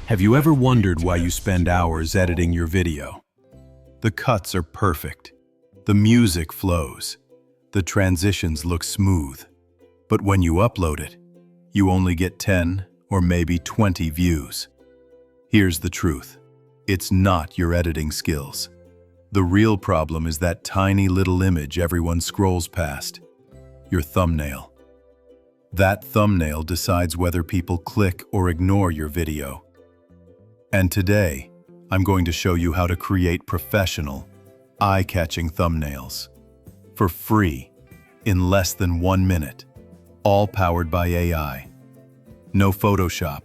Have you ever wondered why you spend hours editing your video? The cuts are perfect. The music flows. The transitions look smooth. But when you upload it, you only get 10 or maybe 20 views. Here's the truth. It's not your editing skills. The real problem is that tiny little image everyone scrolls past. Your thumbnail. That thumbnail decides whether people click or ignore your video. And today, I'm going to show you how to create professional, eye-catching thumbnails for free in less than 1 minute, all powered by AI. No Photoshop,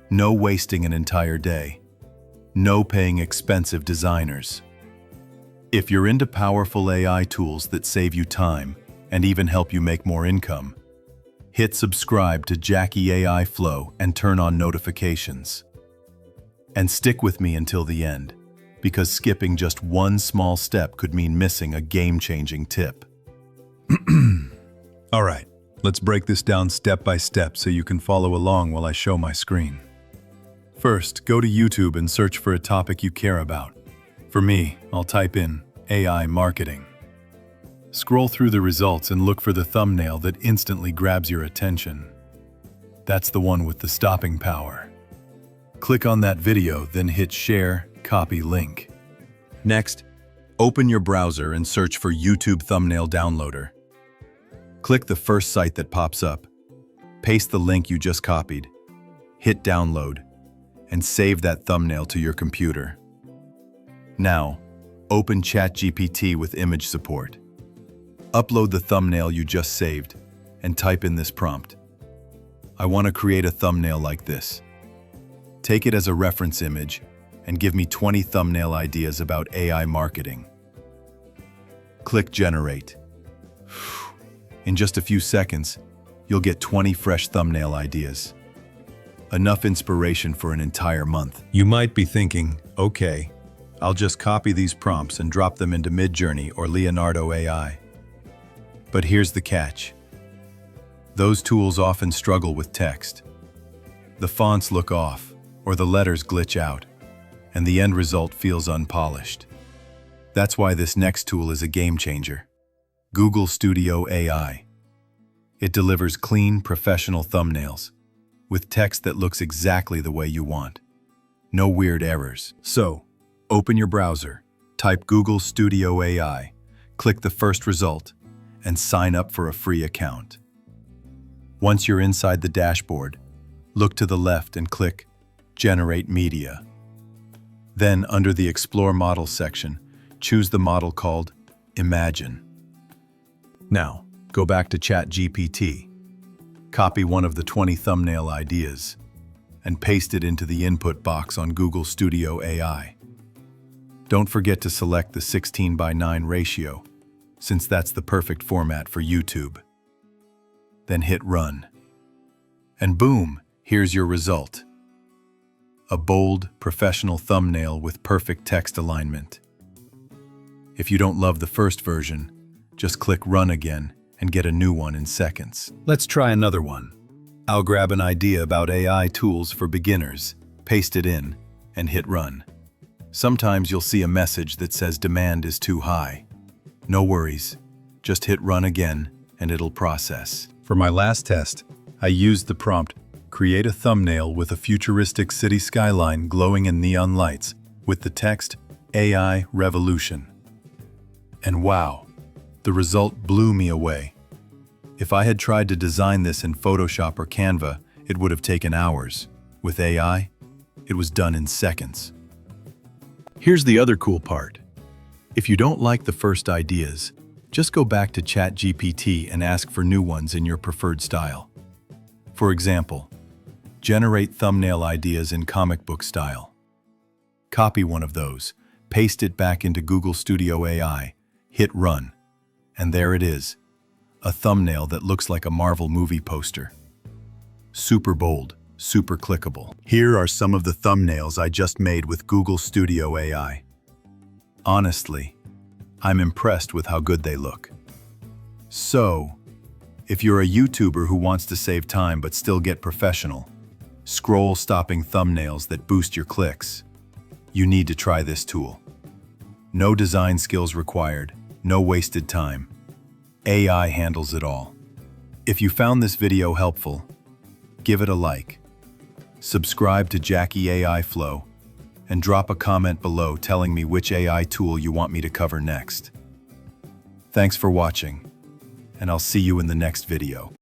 no wasting an entire day, no paying expensive designers. If you're into powerful AI tools that save you time and even help you make more income, hit subscribe to Jackie AI Flow and turn on notifications. And stick with me until the end, because skipping just one small step could mean missing a game-changing tip. All right, let's break this down step by step so you can follow along while I show my screen. First, go to YouTube and search for a topic you care about. For me, I'll type in AI marketing. Scroll through the results and look for the thumbnail that instantly grabs your attention. That's the one with the stopping power. Click on that video, then hit Share, Copy Link. Next, open your browser and search for YouTube Thumbnail Downloader. Click the first site that pops up, paste the link you just copied, hit Download, and save that thumbnail to your computer. Now, open ChatGPT with image support. Upload the thumbnail you just saved and type in this prompt. I want to create a thumbnail like this. Take it as a reference image and give me 20 thumbnail ideas about AI marketing. Click Generate. In just a few seconds, you'll get 20 fresh thumbnail ideas. Enough inspiration for an entire month. You might be thinking, okay, I'll just copy these prompts and drop them into Midjourney or Leonardo AI. But here's the catch. Those tools often struggle with text. The fonts look off, or the letters glitch out, and the end result feels unpolished. That's why this next tool is a game changer. Google Studio AI. It delivers clean, professional thumbnails with text that looks exactly the way you want. No weird errors. So, open your browser, type Google Studio AI, click the first result, and sign up for a free account. Once you're inside the dashboard, look to the left and click Generate Media. Then, under the Explore Model section, choose the model called Imagine. Now, go back to ChatGPT. Copy one of the 20 thumbnail ideas and paste it into the input box on Google Studio AI. Don't forget to select the 16:9 ratio, since that's the perfect format for YouTube. Then hit Run. And boom, here's your result. A bold, professional thumbnail with perfect text alignment. If you don't love the first version, just click Run again and get a new one in seconds. Let's try another one. I'll grab an idea about AI tools for beginners, paste it in, and hit Run. Sometimes you'll see a message that says demand is too high. No worries, just hit Run again and it'll process. For my last test, I used the prompt, create a thumbnail with a futuristic city skyline glowing in neon lights with the text, AI Revolution. And wow, the result blew me away. If I had tried to design this in Photoshop or Canva, it would have taken hours. With AI, it was done in seconds. Here's the other cool part. If you don't like the first ideas, just go back to ChatGPT and ask for new ones in your preferred style. For example, generate thumbnail ideas in comic book style. Copy one of those, paste it back into Google Studio AI, hit Run, and there it is, a thumbnail that looks like a Marvel movie poster. Super bold, super clickable. Here are some of the thumbnails I just made with Google Studio AI. Honestly, I'm impressed with how good they look. So, if you're a YouTuber who wants to save time but still get professional, scroll-stopping thumbnails that boost your clicks. You need to try this tool. No design skills required, no wasted time. AI handles it all. If you found this video helpful, give it a like. Subscribe to Jackie AI Flow, and drop a comment below telling me which AI tool you want me to cover next. Thanks for watching, and I'll see you in the next video.